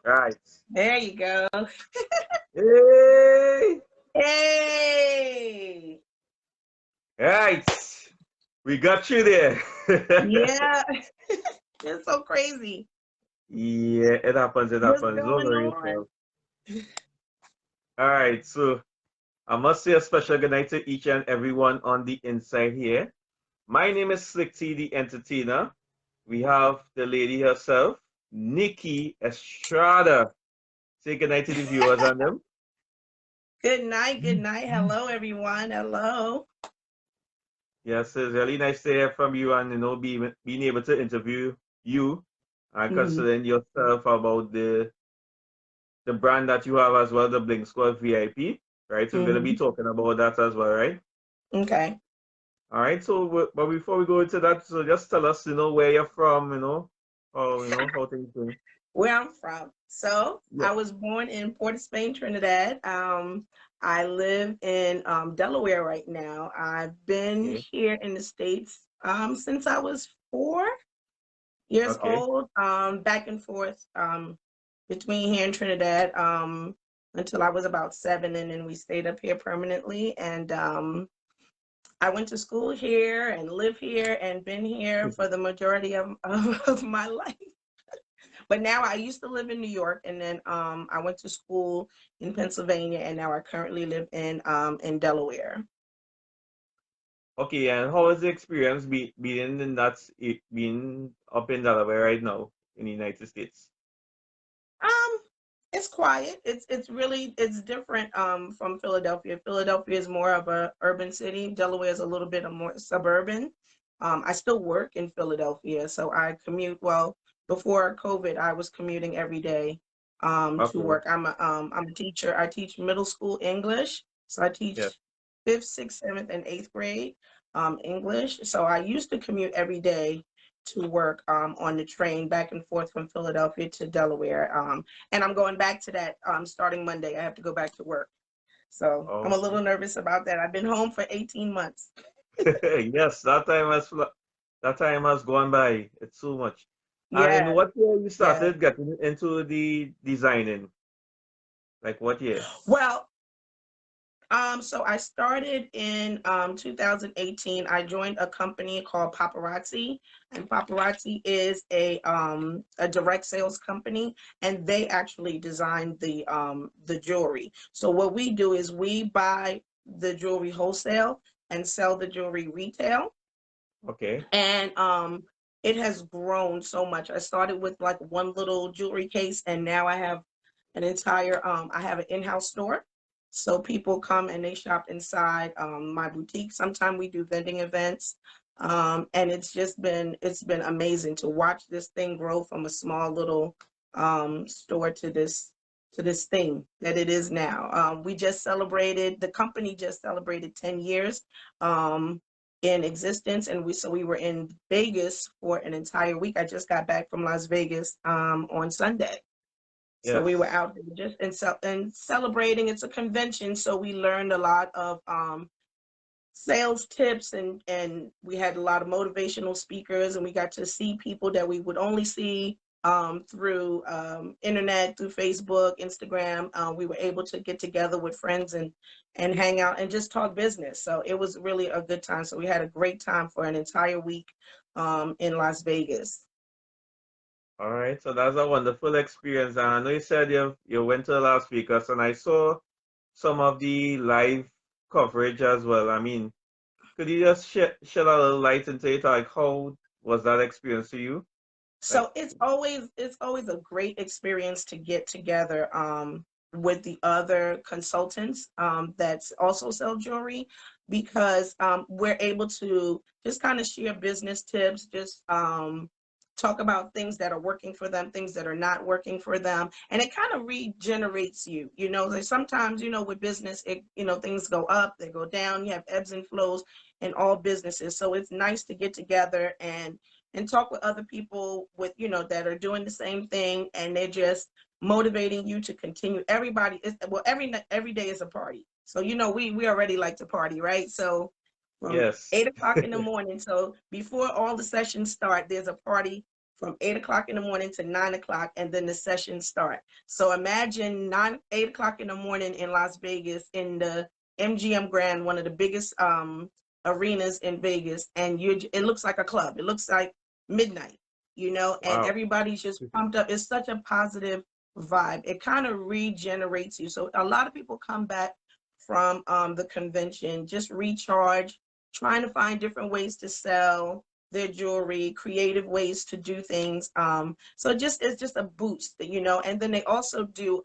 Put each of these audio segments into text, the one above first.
Right. There you go. Hey. Hey. Right. We got you there. Yeah. It's so crazy. Yeah, it happens. It What's happens. Don't going worry on? yourself. All right. So I must say a special good night to each and everyone on the inside here. My name is Slick T, the entertainer. We have the lady herself, Nikki Estrada. Say good night to the viewers on them. Good night. Good night. Hello, everyone. Hello. Yes, it's really nice to hear from you and being able to interview you and Mhm. considering yourself about the brand that you have as well, the Bling Squad VIP, right? So we're gonna be Mhm. talking about that as well, right? Okay. All right. So, but before we go into that, so just tell us, where you're from, how things going. Where I'm from. So Yeah. I was born in Port of Spain, Trinidad. I live in Delaware right now. I've been Okay. here in the States since I was 4 years Okay. old, back and forth between here and Trinidad until I was about 7, and then we stayed up here permanently. And I went to school here and live here and been here for the majority of my life. But now I used to live in New York, and then I went to school in Pennsylvania, and now I currently live in Delaware. Okay. And how was the experience being being up in Delaware right now in the United States? Um, it's quiet. It's different from Philadelphia. Philadelphia is more of a urban city. Delaware is a little bit of more suburban. I still work in Philadelphia, so I commute. Well, before COVID, I was commuting every day to Okay. work. I'm a teacher. I teach middle school English, so I Yeah. teach fifth, sixth, seventh, and eighth grade English. So I used to commute every day to work on the train back and forth from Philadelphia to Delaware. And I'm going back to that starting Monday. I have to go back to work. So I'm a Okay. little nervous about that. I've been home for 18 months. Yes, that time has gone by. It's so much. And in Yeah, what year you yeah. started getting into the designing? Like what year? Well, so I started in 2018. I joined a company called Paparazzi, and Paparazzi is a direct sales company, and they actually designed the jewelry. So what we do is we buy the jewelry wholesale and sell the jewelry retail, Okay. and it has grown so much. I started with like one little jewelry case, and now I have an entire I have an in-house store. So people come and they shop inside my boutique. Sometimes we do vending events. And it's been amazing to watch this thing grow from a small little store to this thing that it is now. The company just celebrated 10 years um, in existence, and we were in Vegas for an entire week. I just got back from Las Vegas on Sunday. So we were Yes. out there just and celebrating. It's a convention, so we learned a lot of sales tips, and we had a lot of motivational speakers, and we got to see people that we would only see through internet, through Facebook, Instagram. We were able to get together with friends and hang out and just talk business. So it was really a good time. So we had a great time for an entire week in Las Vegas. All right. So that's a wonderful experience. And I know you said you went to Las Vegas, and I saw some of the live coverage as well. I mean, could you just shed a little light into it? Like, how was that experience to you? Like, So it's always a great experience to get together with the other consultants that's also sell jewelry, because we're able to just kind of share business tips, just talk about things that are working for them, things that are not working for them, and it kind of regenerates you. Like sometimes, with business, things go up, they go down, you have ebbs and flows in all businesses. So it's nice to get together and talk with other people that are doing the same thing, and they're just motivating you to continue. Everybody is, well, every day is a party. So we already like to party, right? So from yes. 8 o'clock in the morning, so before all the sessions start, there's a party from 8 o'clock in the morning to 9 o'clock, and then the sessions start. So imagine 8 o'clock in the morning in Las Vegas in the MGM Grand, one of the biggest arenas in Vegas, and it looks like a club. It looks like midnight, you know, and Wow. everybody's just pumped up. It's such a positive vibe. It kind of regenerates you. So a lot of people come back from the convention, just recharge, trying to find different ways to sell their jewelry, creative ways to do things. So it's just a boost, you know. And then they also do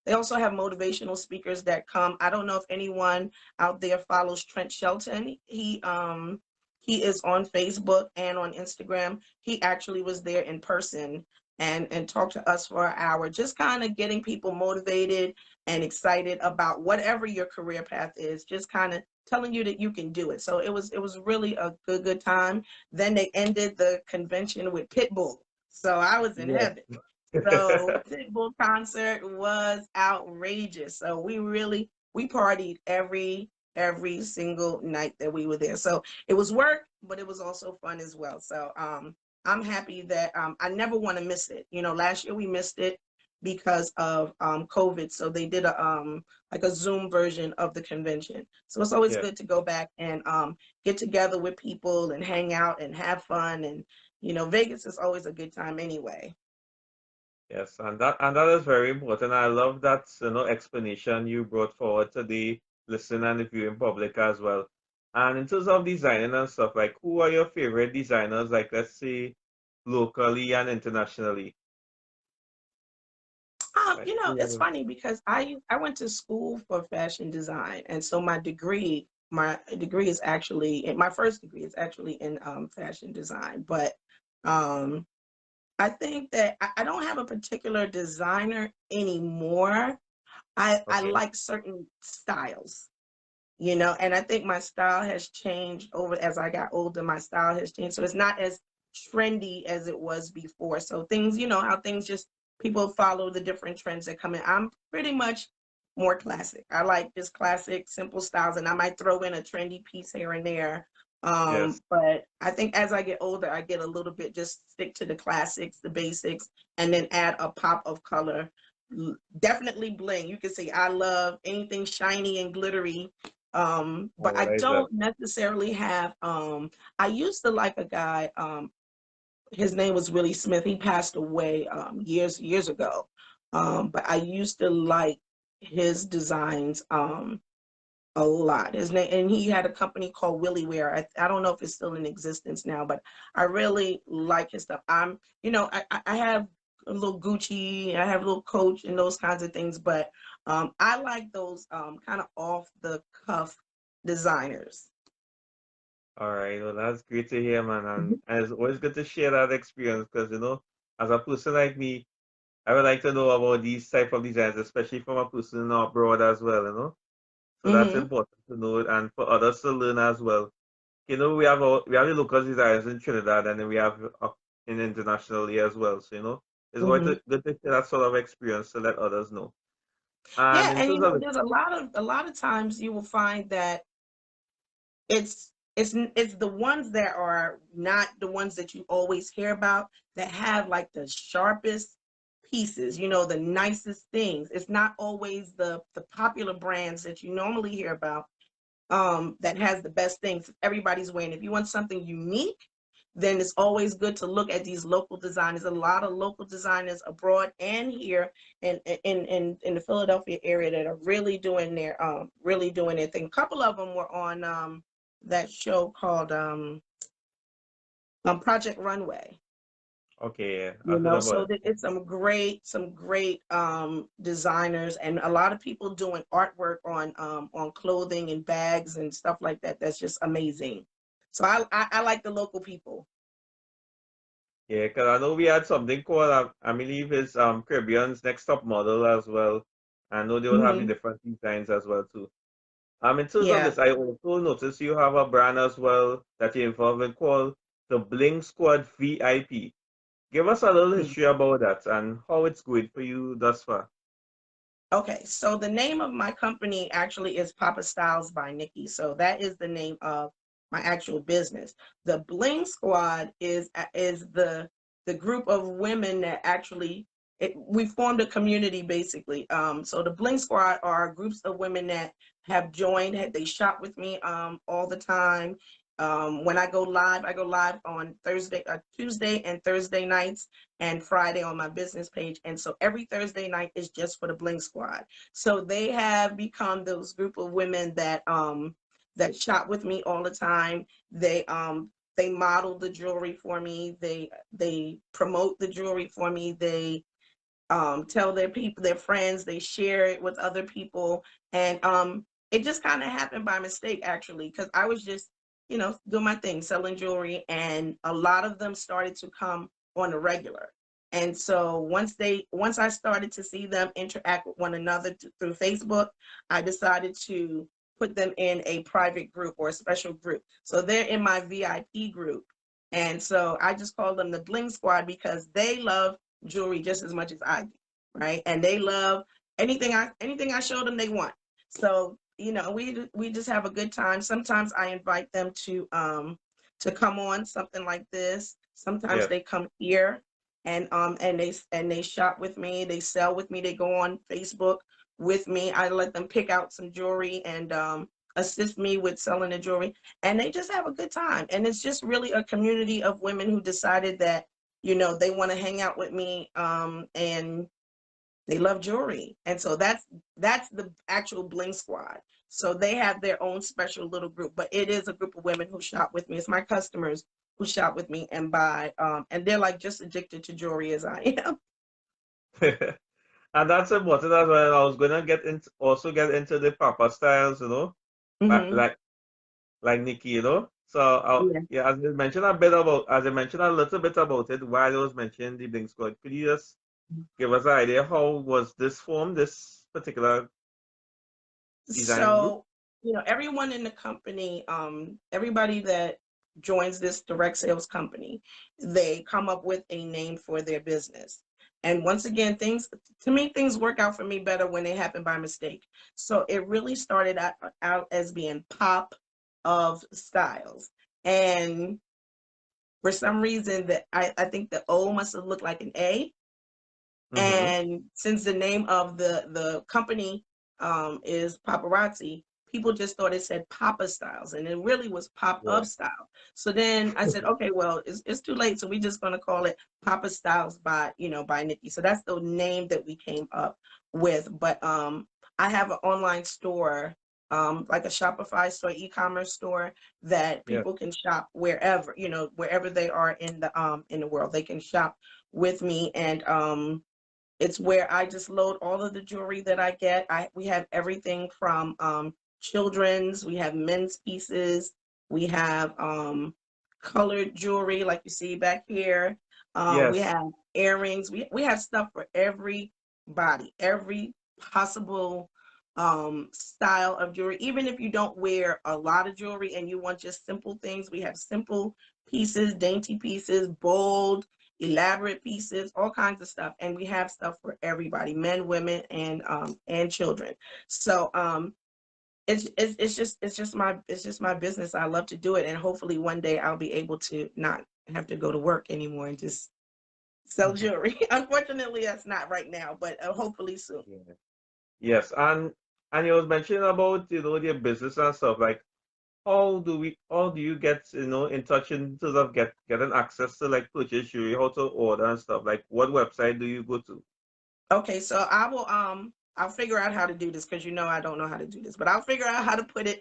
they also have motivational speakers that come. I don't know if anyone out there follows Trent Shelton. He is on Facebook and on Instagram. He actually was there in person and talked to us for an hour, just kind of getting people motivated and excited about whatever your career path is, just kind of telling you that you can do it. So it was really a good time. Then they ended the convention with Pitbull. So I was in Yeah. heaven. So Pitbull concert was outrageous. So we partied every single night that we were there. So it was work, but it was also fun as well. So I'm happy that I never want to miss it. You know, last year we missed it because of COVID. So they did a like a Zoom version of the convention. So it's always Yeah. good to go back and get together with people and hang out and have fun. And you know, Vegas is always a good time anyway. Yes, and that is very important. I love that explanation you brought forward to the listener and the viewing public as well. And in terms of designing and stuff, like who are your favorite designers? Like let's say locally and internationally. Like You know, who are it's the funny because I went to school for fashion design, and so my degree is actually my first degree is actually in fashion design. But um, I think that I don't have a particular designer anymore. I okay? like certain styles, you know, and I think my style has changed over as I got older. My style has changed, so it's not as trendy as it was before. So things, you know, how things just people follow the different trends that come in. I'm pretty much more classic. I like just classic, simple styles, and I might throw in a trendy piece here and there. Yes. But I think as I get older, I get a little bit just stick to the classics, the basics, and then add a pop of color. Definitely bling. You can see I love anything shiny and glittery, I but I realize that. don't necessarily have I used to like a guy, his name was Willie Smith. He passed away years ago. But I used to like his designs a lot. His name, and he had a company called Willie Wear. I don't know if it's still in existence now, but I really like his stuff. You know, I have a little Gucci, I have a little Coach and those kinds of things, but I like those kind of off the cuff designers. All right. Well, that's great to hear, man. And, Mhm. and it's always good to share that experience because as a person like me, I would like to know about these type of designs, especially from a person abroad as well. So that's Mhm. important to know and for others to learn as well. We have the local designers in Trinidad and then we have in internationally as well. So it's Mhm. good to share that sort of experience to let others know. And Yeah, in and you terms know, of there's a lot of times you will find that it's the ones that are not the ones that you always hear about that have like the sharpest pieces, you know, the nicest things. It's not always the popular brands that you normally hear about that has the best things everybody's wearing. If you want something unique, then it's always good to look at these local designers. A lot of local designers abroad and here in the Philadelphia area that are really doing their thing. A couple of them were on that show called Project Runway. okay, yeah, You I've heard know, about so it. that it's some great designers and a lot of people doing artwork on clothing and bags and stuff like that. That's just amazing. So I like the local people. Yeah, because I know we had something called I believe it's Caribbean's Next Top Model as well. I know they will have the Hmm. different designs as well too. In terms of Yeah. this, I also noticed you have a brand as well that you're involved in called the Bling Squad VIP. Give us a little Mhm. history about that and how it's going for you thus far. Okay, so the name of my company actually is Papastyles by Nikki. So that is the name of my actual business. The Bling Squad is the group of women that actually we formed a community basically. So the Bling Squad are groups of women that have joined. They shop with me all the time. When I go live on Tuesday and Thursday nights, and Friday on my business page. And so every Thursday night is just for the Bling Squad. So they have become those group of women that that shop with me all the time. They model the jewelry for me. They promote the jewelry for me. They tell their people, their friends, they share it with other people. And it just kind of happened by mistake, actually, because I was just, doing my thing, selling jewelry, and a lot of them started to come on a regular. And so once I started to see them interact with one another through Facebook, I decided to put them in a private group or a special group. So they're in my VIP group. And so I just call them the Bling Squad because they love jewelry just as much as I do, right? And they love anything I show them they want. So we just have a good time. Sometimes I invite them to come on something like this. Sometimes Yeah. they come here and they shop with me. They sell with me. They go on Facebook with me. I let them pick out some jewelry and assist me with selling the jewelry, and they just have a good time. And it's just really a community of women who decided that they want to hang out with me, and they love jewelry. And so that's the actual Bling Squad. So they have their own special little group, but it is a group of women who shop with me. It's my customers who shop with me and buy, and they're like just addicted to jewelry as I am. And that's important as well. I was gonna get into the Papastyles, Hmm. like Nikki, So Yeah. yeah, as I mentioned a little bit about it while I was mentioning the Bling Squad. Could you just give us an idea how was this formed, this particular design group? So, everyone in the company, everybody that joins this direct sales company, they come up with a name for their business. And once again, things work out for me better when they happen by mistake. So it really started out as being Pop of Styles. And for some reason that I think the O must have looked like an A. Mm-hmm. And since the name of the company is paparazzi, people just thought it said Papastyles, and it really was Pop Yeah. of Style. So then I said, okay, well, it's too late, so we're just going to call it Papastyles by Nikki. So that's the name that we came up with. But I have an online store, like a Shopify store, e-commerce store that Yeah. people can shop wherever, wherever they are in the world. They can shop with me, and it's where I just load all of the jewelry that I get. We have everything from children's, we have men's pieces, we have colored jewelry like you see back here. We Yes. have earrings. We have stuff for everybody, every possible style of jewelry. Even if you don't wear a lot of jewelry and you want just simple things, we have simple pieces, dainty pieces, bold, elaborate pieces, all kinds of stuff. And we have stuff for everybody, men, women, and children. So it's just my business. I love to do it, and hopefully one day I'll be able to not have to go to work anymore and just sell jewelry. Unfortunately, that's not right now, but hopefully soon. Yeah. Yes. And you was mentioning about, their business and stuff. Like how do you get, in touch in terms of getting access to like purchase jewelry, how to order and stuff? Like what website do you go to? Okay, so I'll figure out how to do this because I don't know how to do this, but I'll figure out how to put it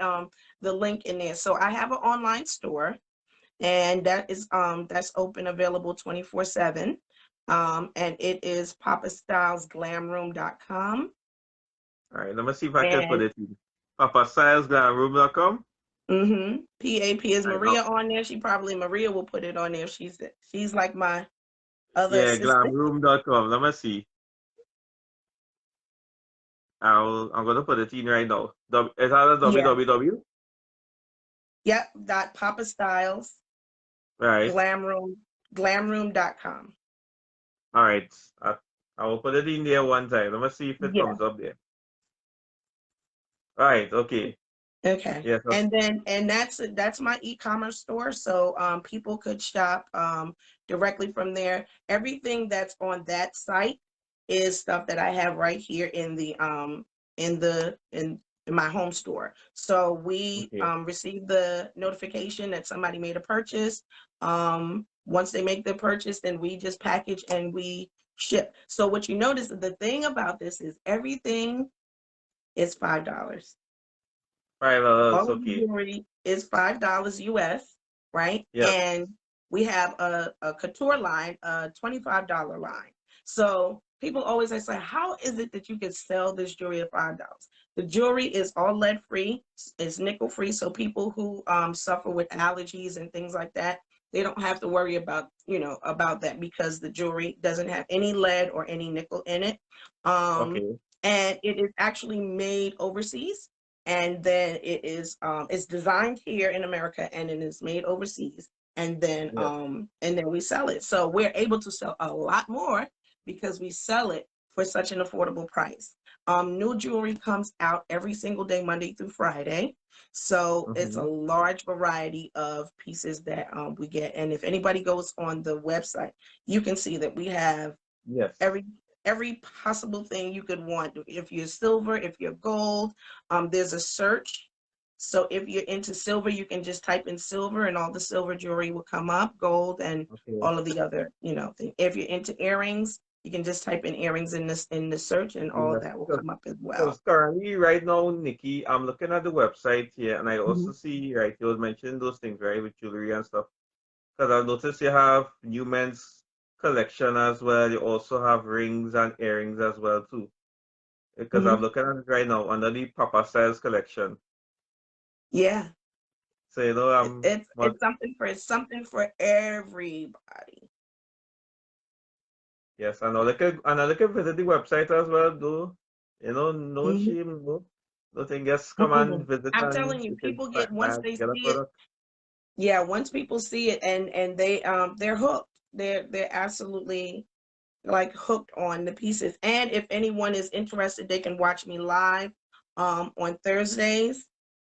the link in there. So I have an online store, and that's open, available 24/7. And it is papastylesglamroom.com. All right, let me see if I can put And it in. Papastylesglamroom.com. PAP is Right now. Maria on there. Maria will put it on there. She's like my other Yeah, assistant. glamroom.com. Let me see. I'm gonna put it in right now. Is that a Yeah. www? Yep. Papastyles Right. glamroom glamroom.com. All right. I will put it in there one time. Let me see if it Yeah. comes up there. All right. Okay. Okay. Yes. And that's my e-commerce store. So people could shop directly from there. Everything that's on that site is stuff that I have right here in the in my home store. So we Okay. receive the notification that somebody made a purchase. Once they make the purchase, then we just package and we ship. So what you notice, the thing about this is everything is $5. $5. All of the Okay. jewelry is $5 US, right? Yes. And we have a couture line, a $25 line. So people always say, how is it that you can sell this jewelry at $5? The jewelry is all lead free, it's nickel free. So people who suffer with allergies and things like that, they don't have to worry about, about that because the jewelry doesn't have any lead or any nickel in it. Okay. And it is actually made overseas, and then it's designed here in America and it is made overseas, Yes. and then we sell it. So we're able to sell a lot more because we sell it for such an affordable price. New jewelry comes out every single day, Monday through Friday. So it's a Mm-hmm. large variety of pieces that we get. And if anybody goes on the website, you can see that we have Yes. every every possible thing you could want. If you're silver, if you're gold, there's a search. So if you're into silver, you can just type in silver and all the silver jewelry will come up, gold and Okay. all of the other, thing. If you're into earrings, you can just type in earrings in the search and all of Yes. that will come up as well. Because currently, right now, Nikki, I'm looking at the website here, and I also Mhm. see, right, you was mentioning those things, right, with jewelry and stuff. Because I've noticed you have new men's collection as well. You also have rings and earrings as well too. Because I'm Mhm. looking at it right now under the Papastyles collection. Yeah. So you know, It, it's but it's something for everybody. yes, and I look at visit the website as well, though. You know, no Mhm. shame, no. Nothing. Just come and Mm-mm. visit I'm and telling you, you can people get once they get a see it. product. Yeah, once people see it and they're hooked. They're absolutely like hooked on the pieces. And if anyone is interested, they can watch me live on Thursdays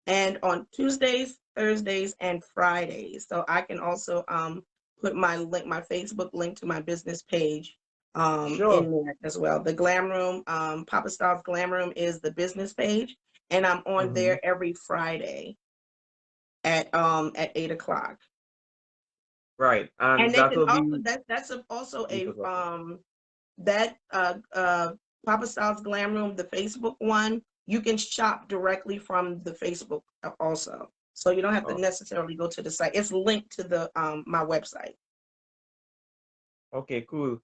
and on Tuesdays, Thursdays, and Fridays. So I can also put my Facebook link to my business page Sure. in there as well. The Glam Room, Papa Styles Glam Room is the business page, and I'm on Mm-hmm. there every Friday at 8 o'clock. Right. And And they that can will also be also you a forgot. that Papa Styles Glam Room, the Facebook one, you can shop directly from the Facebook also. So you don't have to Oh, necessarily go to the site. It's linked to the my website. okay, cool.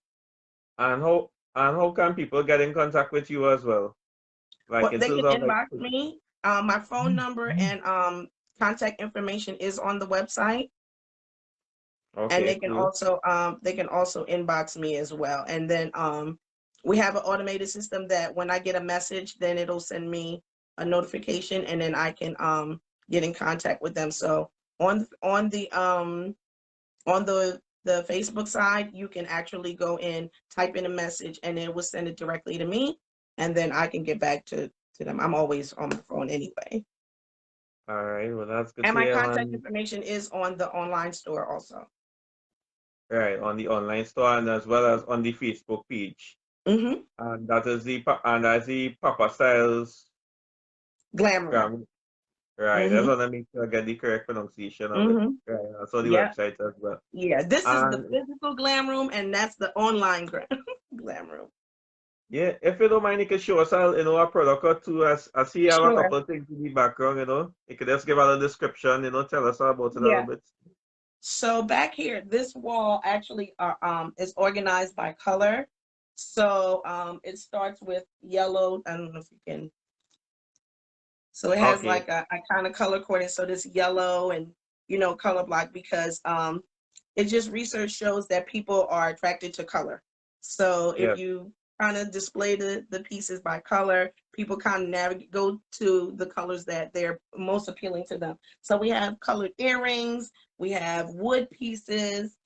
And how can people get in contact with you as well? Like Well, in they terms can of like inbox me. My phone number and contact information is on the website. And okay, cool. they can also inbox me as well. And then we have an automated system that when I get a message, then it'll send me a notification, and then I can get in contact with them. So on the Facebook side, you can actually go in, type in a message, and it will send it directly to me, and then I can get back to them. I'm always on my phone anyway. All right, well that's good And to my hear, contact man. information is on the online store also. Right, on the online store and as well as on the Facebook page. Mm-hmm. And that's the Papa Styles Glam Room. gram. Right, I just Mm-hmm. want to make sure I get the correct pronunciation of it. Mm-hmm. Right, I saw the Yeah. website as well. Yeah. This is the And physical Glam Room, and that's the online Glam Room. yeah, if you don't mind, you can show us a product or two. As I see you have a Sure. couple of things in the background, you could just give a little description, tell us about it a little Yeah. bit. So back here, this wall actually is organized by color. So it starts with yellow. I don't know if you can. So it has Okay. like a kind of color coding. So this yellow and color block, because it just research shows that people are attracted to color. So if Yes. you kind of display the pieces by color, people kind of navigate go to the colors that they're most appealing to them. So we have colored earrings, we have wood pieces,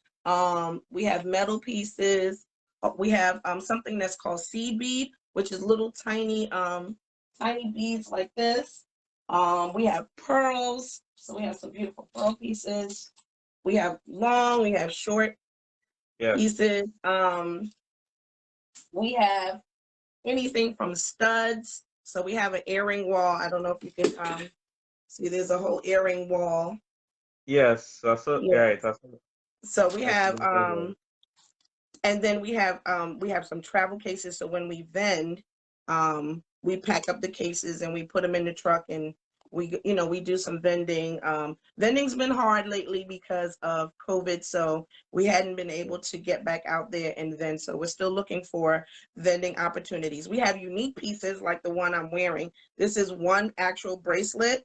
we have metal pieces, we have something that's called seed bead, which is little tiny beads like this. We have pearls. So we have some beautiful pearl pieces. We have long, we have short pieces. We have anything from studs. So we have an earring wall. I don't know if you can see, there's a whole earring wall. Yes, that's it. Yeah. Right. So we have and then we have some travel cases. So when we vend, we pack up the cases and we put them in the truck, and we do some vending. Vending's been hard lately because of COVID, so we hadn't been able to get back out there and vend. So we're still looking for vending opportunities. We have unique pieces like the one I'm wearing. This is one actual bracelet,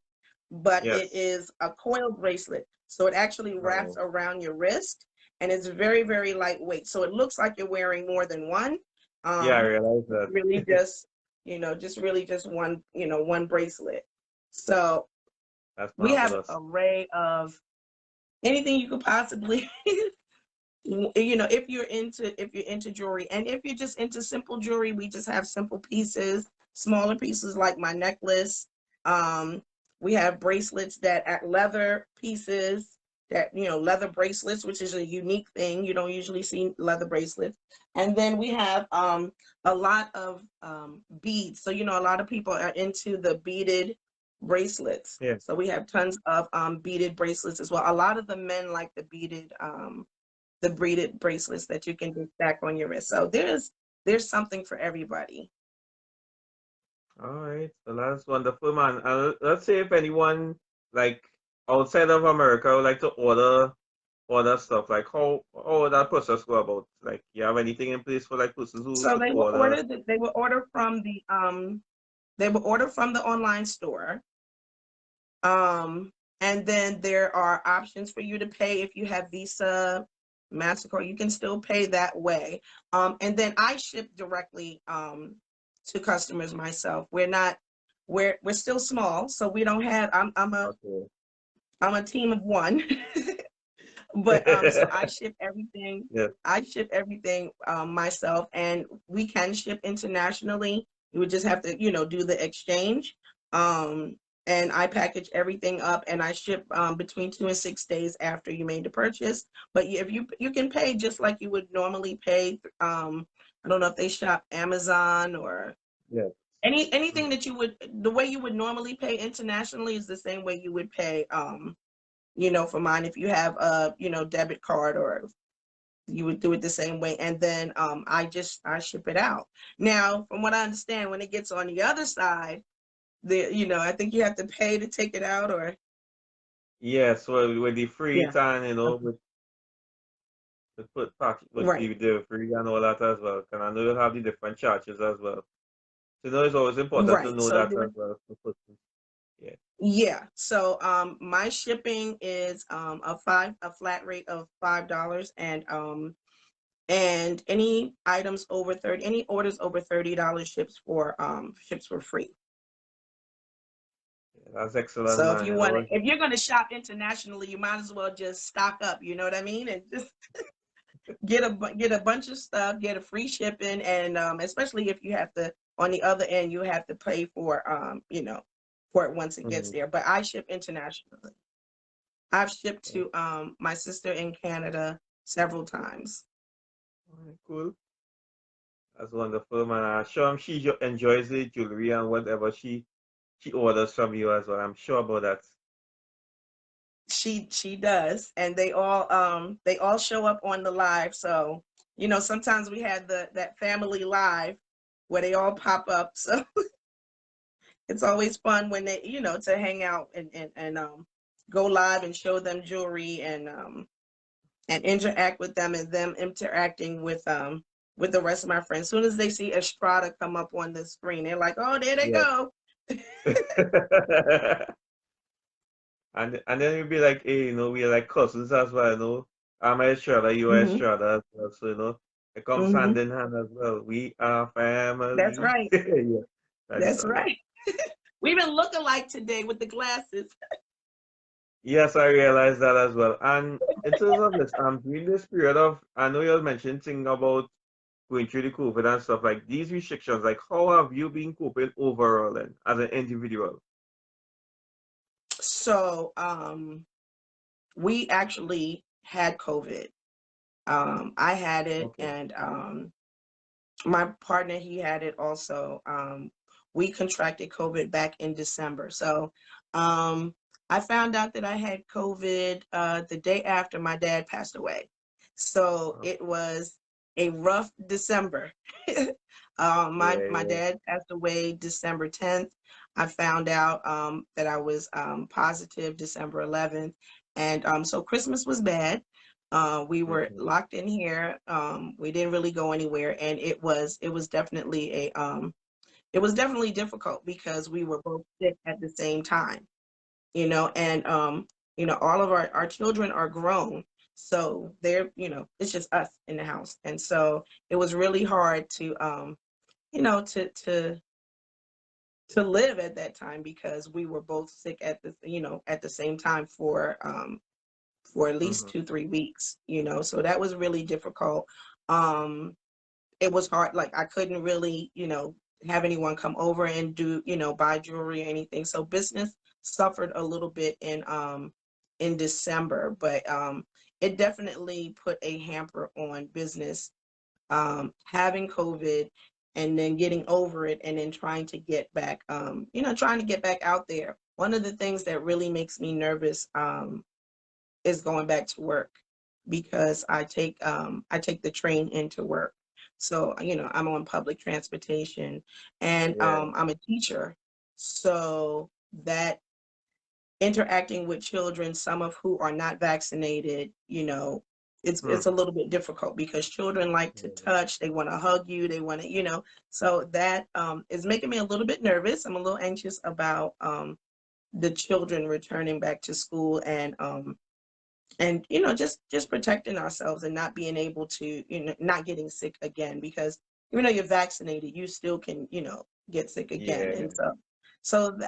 but it is a coil bracelet. So it actually wraps around your wrist, and it's very, very lightweight. So it looks like you're wearing more than one. Yeah, I realize that. Really just, just one, one bracelet. So we have an array of anything you could possibly, if you're into jewelry, and if you're just into simple jewelry, we just have simple pieces, smaller pieces like my necklace. We have bracelets that at leather pieces that, leather bracelets, which is a unique thing. You don't usually see leather bracelets. And then we have a lot of beads. So, a lot of people are into the beaded bracelets. Yeah. So we have tons of beaded bracelets as well. A lot of the men like the beaded bracelets that you can just stack on your wrist. So there's something for everybody. All right, so that's wonderful, man. And let's say if anyone like outside of America would like to order stuff, like how would that process go about? Like, you have anything in place for like persons who So to order? they will order from the online store. And then there are options for you to pay if you have Visa, MasterCard. You can still pay that way. And then I ship directly to customers myself. We're still small, so we don't have. I'm a team of one. But so I ship everything. Yeah. I ship everything myself, and we can ship internationally. You would just have to, do the exchange. And I package everything up, and I ship between 2 and 6 days after you made the purchase. But if you can pay just like you would normally pay. I don't know if they shop Amazon or anything that the way you would normally pay internationally is the same way you would pay for mine. If you have a debit card, or you would do it the same way. And then I ship it out. Now, from what I understand, when it gets on the other side, I think you have to pay to take it out, or Yes, well, with the free time, with put packet with the free and all that as well. And I know you have the different charges as well. So it's always important to know that as well. Yeah. Yeah. So my shipping is a flat rate of $5, and any items over any orders over $30 ships for free. Yeah, that's excellent. So man, if you're gonna shop internationally, you might as well just stock up, you know what I mean? And just get a bunch of stuff, get a free shipping, and especially if you have to, on the other end, you have to pay for for it once it gets there. But I ship internationally. I've shipped to my sister in Canada several times. Cool. That's wonderful, man. I'm sure she enjoys the jewelry and whatever she orders from you as well. I'm sure about that. She does, and they all show up on the live. So sometimes we had that family live where they all pop up. So it's always fun when they to hang out and go live and show them jewelry, and interact with them, and them interacting with the rest of my friends. As soon as they see Estrada come up on the screen, they're like, oh, there they go. And then you'll be like, hey, we're like cousins as well, I'm Estrada, you are Estrada as well. So, it comes hand in hand as well. We are family. That's right. Yeah, that's right. We even look alike today with the glasses. Yes, I realized that as well. And in terms of this, during this period of, I know you mentioned thing about going through the COVID and stuff, like these restrictions, like how have you been coping overall then as an individual? So we actually had COVID. I had it, Okay. and my partner, he had it also. We contracted COVID back in December. So I found out that I had COVID the day after my dad passed away. So Oh, it was a rough December. My yeah, dad passed away December 10th. I found out that I was positive December 11th. And so Christmas was bad. We yeah. were locked in here. We didn't really go anywhere, and it was definitely difficult because we were both sick at the same time, and all of our children are grown, so they're, it's just us in the house, and so it was really hard to you know to to to live at that time because we were both sick at the same time for at least Mm-hmm. 2-3 weeks, so that was really difficult. um it was hard, like I couldn't really have anyone come over and do buy jewelry or anything, so business suffered a little bit in December, but it definitely put a hamper on business, having COVID and then getting over it and then trying to get back trying to get back out there. One of the things that really makes me nervous is going back to work because I take the train into work. So, I'm on public transportation, and Yeah. I'm a teacher. So that interacting with children, some of who are not vaccinated, it's a Mm-hmm. little bit difficult because children like to Yeah. touch, they want to hug you, they want to, so that is making me a little bit nervous. I'm a little anxious about the children returning back to school, and just protecting ourselves and not being able to not getting sick again, because even though you're vaccinated, you still can get sick again. Yeah. And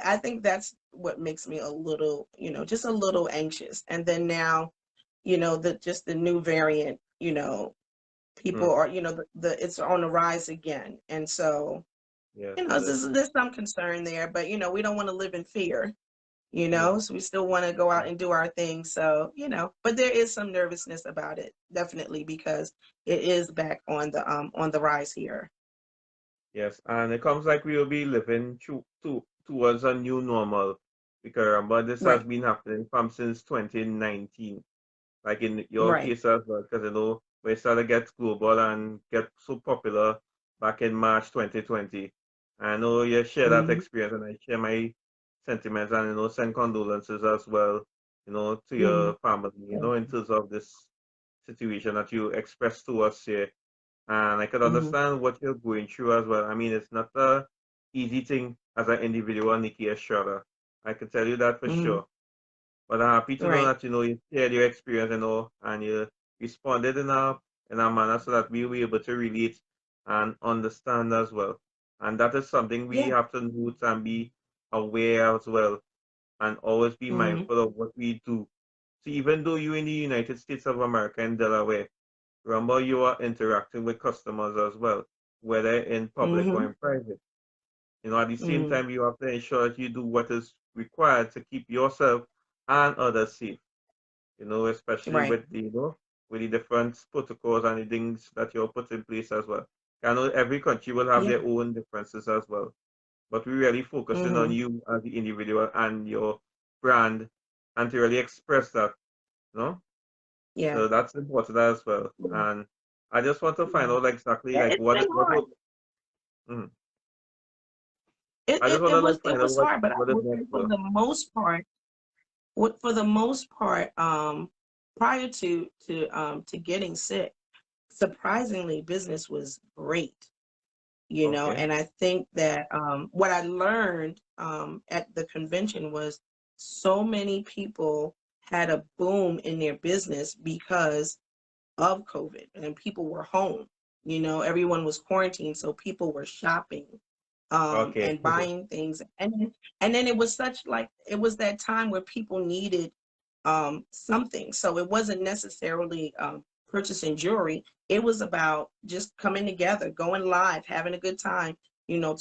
I think that's what makes me a little just a little anxious. And then now the new variant, people Mm. are the it's on the rise again, and so Yes, it is. there's some concern there, but we don't want to live in fear, Yeah. so we still want to go out Mm. and do our thing. So, but there is some nervousness about it, definitely, because it is back on the rise here. Yes, and it comes like we will be living towards a new normal. Because remember, this has Right, been happening from since 2019. Like in your right. case as well, because we started to get global and get so popular back in March 2020. I know you share that Mm-hmm, experience, and I share my sentiments, and send condolences as well, to mm-hmm, your family, in terms of this situation that you expressed to us here. And I could mm-hmm, understand what you're going through as well. I mean, it's not a easy thing as an individual, Nikki Estrada. I can tell you that for mm-hmm. sure. But I'm happy to know Right. that you shared your experience, and you responded in a manner so that we were able to relate and understand as well. And that is something we Yeah. have to note and be aware as well, and always be Mm-hmm, mindful of what we do. So even though you're in the United States of America in Delaware, remember you are interacting with customers as well, whether in public or mm-hmm, in private. At the same mm-hmm. time, you have to ensure that you do what is required to keep yourself and others safe. Especially Right. with the different protocols and the things that you're put in place as well. I know every country will have Yeah. their own differences as well, but we're really focusing on Mm-hmm. you as the individual and your brand, and to really express that, you know. Yeah. So that's important as well. Yeah. And I just want to find Yeah. out exactly Yeah, like it's what been what hard. would. Mhm. It, I just it, want to it like was it find out was hard, but I what is would say next for though. the most part, prior to getting sick, surprisingly, business was great. Okay. And I think that what I learned at the convention was so many people had a boom in their business because of COVID, and people were home. Everyone was quarantined, so people were shopping Okay. and buying things, and then it was that time where people needed something. So it wasn't necessarily purchasing jewelry. It was about just coming together, going live, having a good time,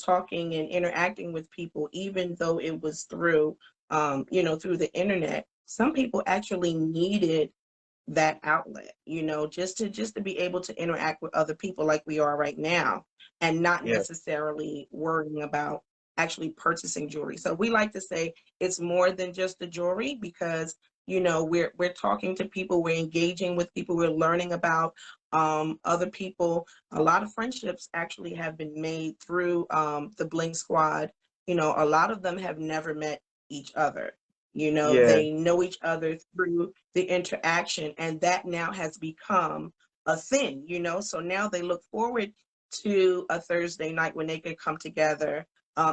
talking and interacting with people, even though it was through through the internet, some people actually needed that outlet, just to be able to interact with other people like we are right now, and not Yes, necessarily worrying about actually purchasing jewelry. So we like to say it's more than just the jewelry, because we're talking to people, we're engaging with people, we're learning about other people. A lot of friendships actually have been made through the Bling Squad. A lot of them have never met each other. yes, They know each other through the interaction, and that now has become a thing. So now they look forward to a Thursday night when they can come together,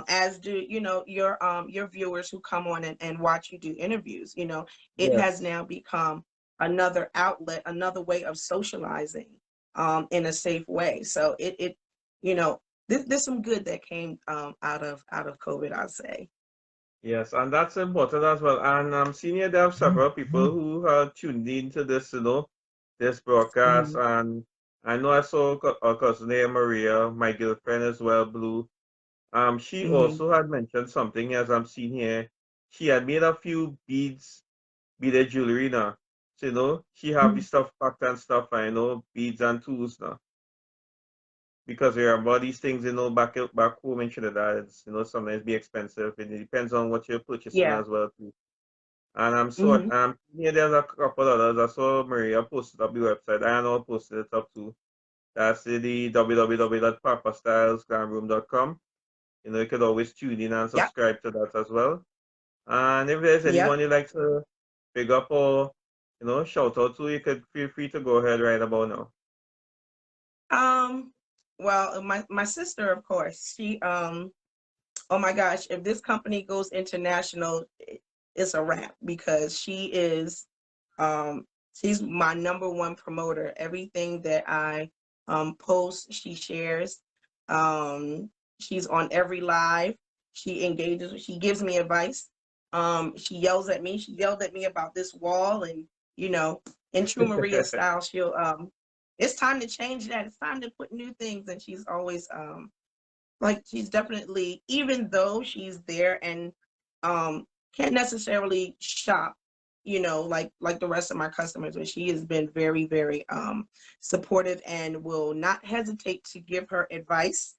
as do your viewers who come on and watch you do interviews. It has yes. now become another outlet, another way of socializing, in a safe way. So it there's some good that came out of COVID, I'd say. Yes, and that's important as well. And I'm seeing here there are several people who have tuned into this, this broadcast. Mhm. And I know I saw our cousin here, Maria, my girlfriend as well, Blue. She Mhm. also had mentioned something, as I'm seeing here. She had made a few beaded jewelry now. So, she have the Mhm. stuff packed and stuff, and, beads and tools now. Because remember these things, back home in Trinidad, sometimes be expensive. And it depends on what you're purchasing Yeah. as well too. And Mhm. yeah, there's a couple others. I saw Maria posted up the website. I know posted it up too. That's the www.papastylesglamroom.com. You could always tune in and Yep. subscribe to that as well. And if there's Yep. anyone you'd like to pick up or, shout out to, you could feel free to go ahead right about now. Um, well, my sister, of course, oh my gosh, if this company goes international, it's a wrap, because um, she's my number one promoter. Everything that I post, she shares. Um, she's on every live. She engages. She gives me advice. She yells at me. She yelled at me about this wall, and you know, in true Maria style, she'll it's time to change that. It's time to put new things, and she's always like, she's definitely, even though she's there and can't necessarily shop, like the rest of my customers, but she has been very, very supportive, and will not hesitate to give her advice.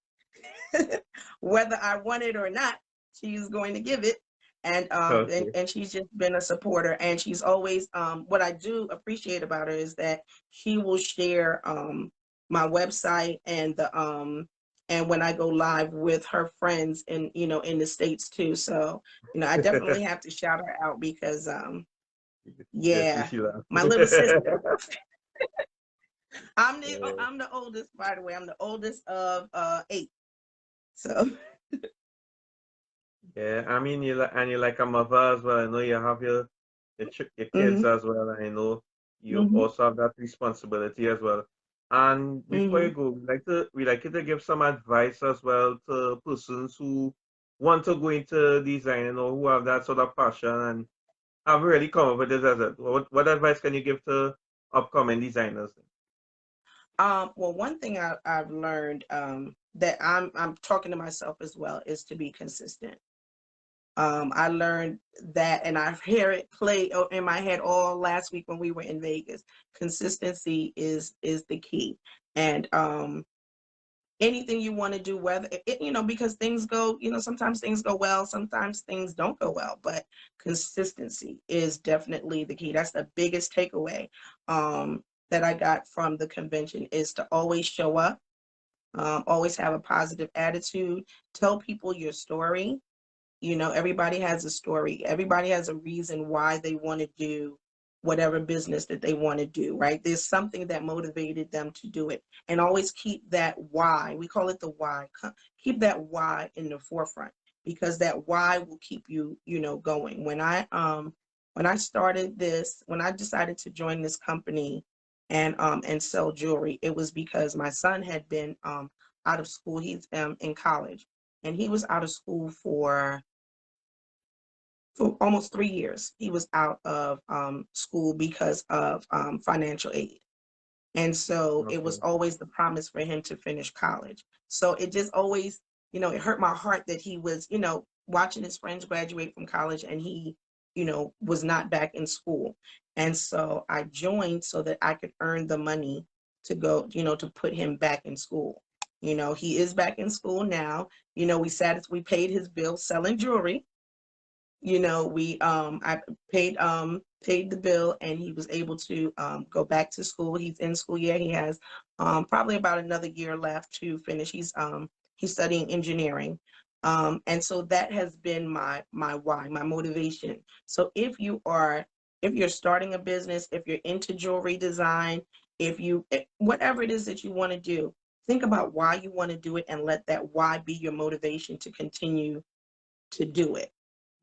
Whether I want it or not, she's going to give it. And Okay. she's just been a supporter, and she's always what I do appreciate about her is that she will share my website, and when I go live with her friends in the States too. So, I definitely have to shout her out, because Yes, yeah, she laughed. my little sister. I'm the Yeah. I'm the oldest, by the way. I'm the oldest of eight. So Yeah, I mean, you're like a mother as well. I know you have your kids mhm, as well. I know you mhm, also have that responsibility as well. And before you mhm. go, we like you to give some advice as well to persons who want to go into design, who have that sort of passion and haven't really come up with this as it. What advice can you give to upcoming designers? Well, one thing I've learned, that I'm talking to myself as well, is to be consistent. I learned that, and I hear it play in my head all last week when we were in Vegas. Consistency is the key, and anything you want to do, whether because things go, sometimes things go well, sometimes things don't go well, but consistency is definitely the key. That's the biggest takeaway that I got from the convention, is to always show up, always have a positive attitude, tell people your story. Everybody has a story. Everybody has a reason why they want to do whatever business that they want to do, right? There's something that motivated them to do it. And always keep that why. We call it the why. Keep that why in the forefront, because that why will keep you, going. When I started this, when I decided to join this company and sell jewelry, it was because my son had been out of school. He's in college, and he was out of school for almost 3 years. He was out of school because of financial aid. And so it was Okay. always the promise for him to finish college. So it just always, it hurt my heart that he was, watching his friends graduate from college, and he, was not back in school. And so I joined so that I could earn the money to go, to put him back in school. He is back in school now. We paid his bill selling jewelry. We I paid the bill, and he was able to go back to school. He's in school. Yeah, he has probably about another year left to finish. He's studying engineering. And so that has been my why, my motivation. So if you're starting a business, if you're into jewelry design, whatever it is that you want to do, think about why you want to do it, and let that why be your motivation to continue to do it.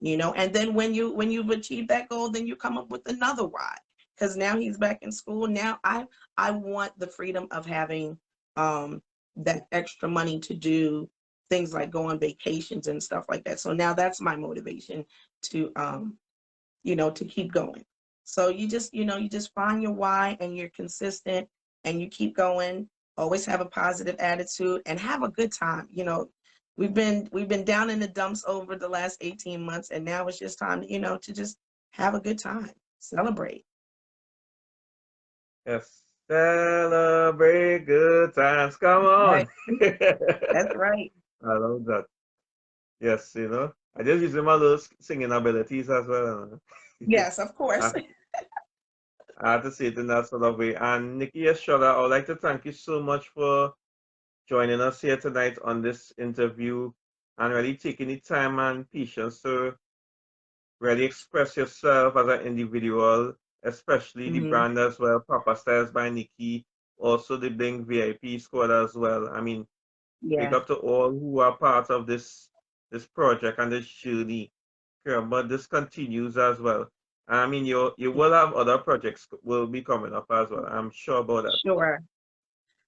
And then when you've achieved that goal, then you come up with another why, because now he's back in school. Now I want the freedom of having um that extra money to do things like go on vacations and stuff like that. So now that's my motivation to to keep going. So you just find your why, and you're consistent, and you keep going. Always have a positive attitude and have a good time. We've been down in the dumps over the last 18 months, and now it's just time to just have a good time, celebrate. Yes. Celebrate good times. Come on. Right. That's right. I love that. Yes, I just using my little singing abilities as well. Yes, of course. I, I have to say it in that sort of way. And Nikki Estrada, I would like to thank you so much for joining us here tonight on this interview, and really taking the time and patience to really express yourself as an individual, especially the Hmm. brand as well, Papastyles by Nikki, also the Bling VIP squad as well. I mean, big Yeah. up to all who are part of this project and this journey. Yeah, but this continues as well. I mean, you will have other projects will be coming up as well. I'm sure about that. Sure.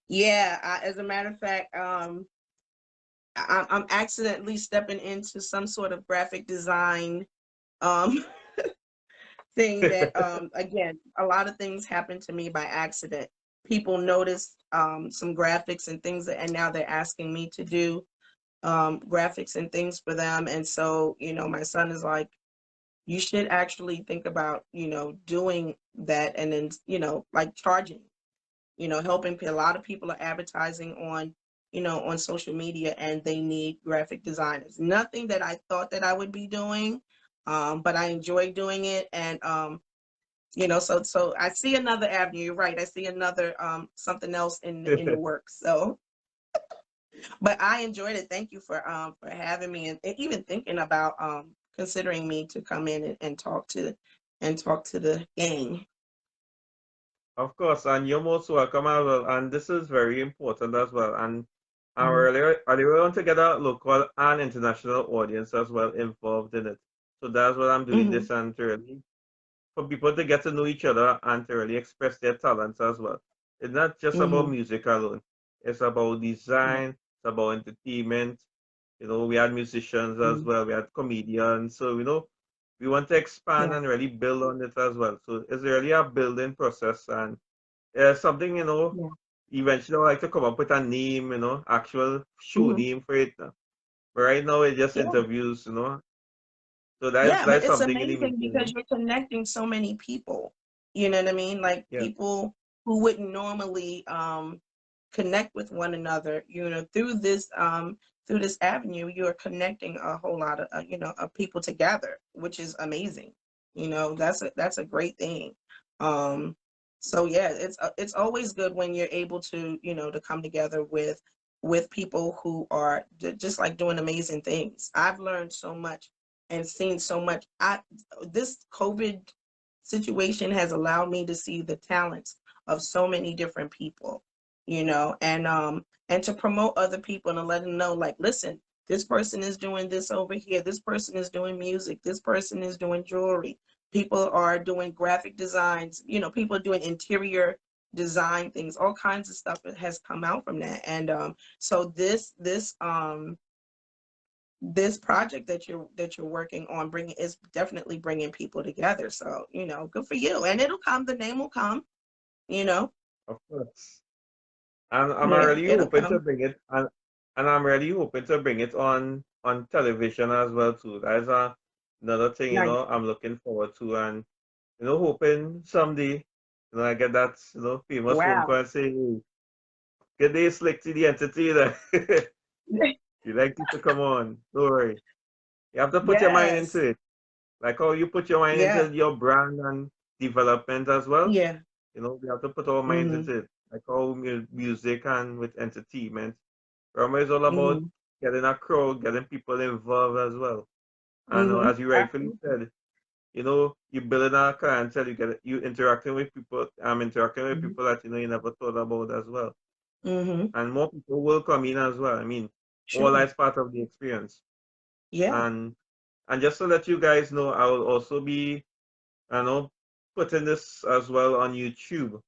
Yeah. As a matter of fact, I'm accidentally stepping into some sort of graphic design um thing that again, a lot of things happen to me by accident. People noticed some graphics and things and now they're asking me to do graphics and things for them. And so my son is like, you should actually think about doing that, and then like charging, helping. A lot of people are advertising on on social media, and they need graphic designers. Nothing that I thought that I would be doing, but I enjoy doing it. And so I see another avenue. You're right. I see another something else in the works. So, but I enjoyed it. Thank you for having me, and even thinking about considering me to come in and talk to the gang. Of course, and you're most welcome as well. And this is very important as well. And Mhm. I really want to get a local and international audience as well involved in it. So that's what I'm doing Mhm. this, and to really for people to get to know each other and to really express their talents as well. It's not just about Mhm. music alone. It's about Yeah. design, it's about entertainment. We had musicians as Mhm. well, we had comedians. So, we want to expand Yeah. and really build on it as well. So it's really a building process, and something, Yeah. eventually I like to come up with a name, actual show Mhm. name for it. But right now it's just Yeah. interviews. So that's Yeah, but that's it's something in the amazing making. because you're connecting so many people. You know what I mean? Like Yeah. people who wouldn't normally connect with one another, through this avenue, you're connecting a whole lot of of people together, which is amazing. That's a great thing. Um so yeah, it's always good when you're able to, to come together with people who are just like doing amazing things. I've learned so much and seen so much. This COVID situation has allowed me to see the talents of so many different people, and to promote other people and to let them know, like, listen, this person is doing this over here. This person is doing music. This person is doing jewelry. People are doing graphic designs. People are doing interior design things. All kinds of stuff that has come out from that. And so this project that you're working on bringing is definitely bringing people together. So good for you, and it'll come. The name will come. You know, Of course. And I'm yeah, really it'll hoping to come. bring it, and I'm really hoping to bring it on on television as well too. That is another thing, Nice. I'm looking forward to, and hoping someday, I get that, famous phone call Wow. and say, hey, good day, Slick to the entertainer. You like this to come on. Don't worry. You have to put your mind into Yes. it. Like how you put your mind Yeah. into your brand and development as well. Yeah. We have to put our minds Mm-hmm. into it. Like how music and with entertainment. Remember, it's all about Mm-hmm. getting a crowd, getting people involved as well. And Mm-hmm. as you rightfully Absolutely. said, you building a clientele, you interacting with people. I'm interacting with Mm-hmm. people that you never thought about as well. Mm-hmm. And more people will come in as well. All Sure. that's part of the experience. Yeah. And just to let you guys know, I will also be, putting this as well on YouTube.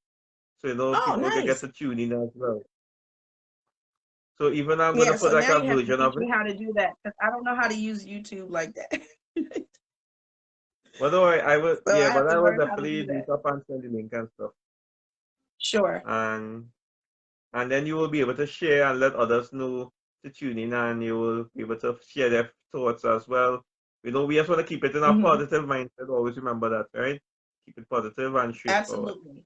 So Oh, people can get nice. to tune in as well. So even I'm gonna Yeah. put So like now a you have to version teach of me it. how to do that because I don't know how to use YouTube like that. But no, I will, So I but have to I will learn how to definitely do do that. it up and send the link and stuff. Sure. And then you will be able to share and let others know to tune in, and you will be able to share their thoughts as well. We just want to keep it in a Mm-hmm. positive mindset. Always remember that, right? Keep it positive and straightforward. Absolutely.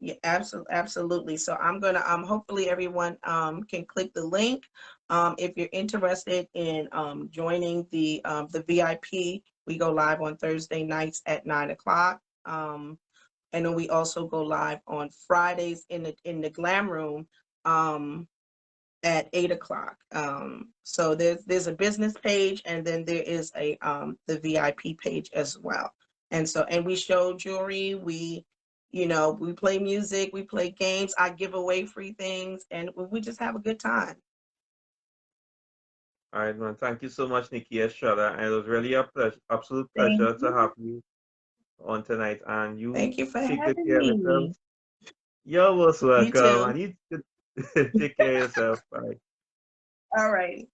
Yeah, absolutely, absolutely. So I'm gonna hopefully everyone can click the link if you're interested in joining the VIP. We go live on Thursday nights at 9 o'clock. And then we also go live on Fridays in the Glam Room at 8 o'clock. So there's a business page and then there is a the VIP page as well. And we show jewelry, we play music, we play games, I give away free things, and we just have a good time. All right, man. Thank you so much, Nikki Estrada. And it was really a pleasure, absolute Thank pleasure to have you. you on tonight. And you Thank you for take good having care of yourself. me. You're most You welcome. too. And you take care of yourself. Bye. All right.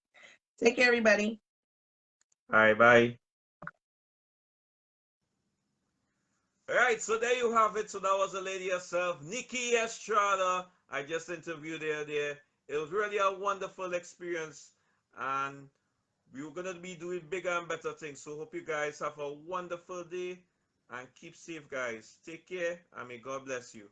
Take care, everybody. All right, bye. All right, so there you have it. So that was the lady herself, Nikki Estrada. I just interviewed her there. It was really a wonderful experience. And we're going to be doing bigger and better things. So hope you guys have a wonderful day and keep safe, guys. Take care and may God bless you.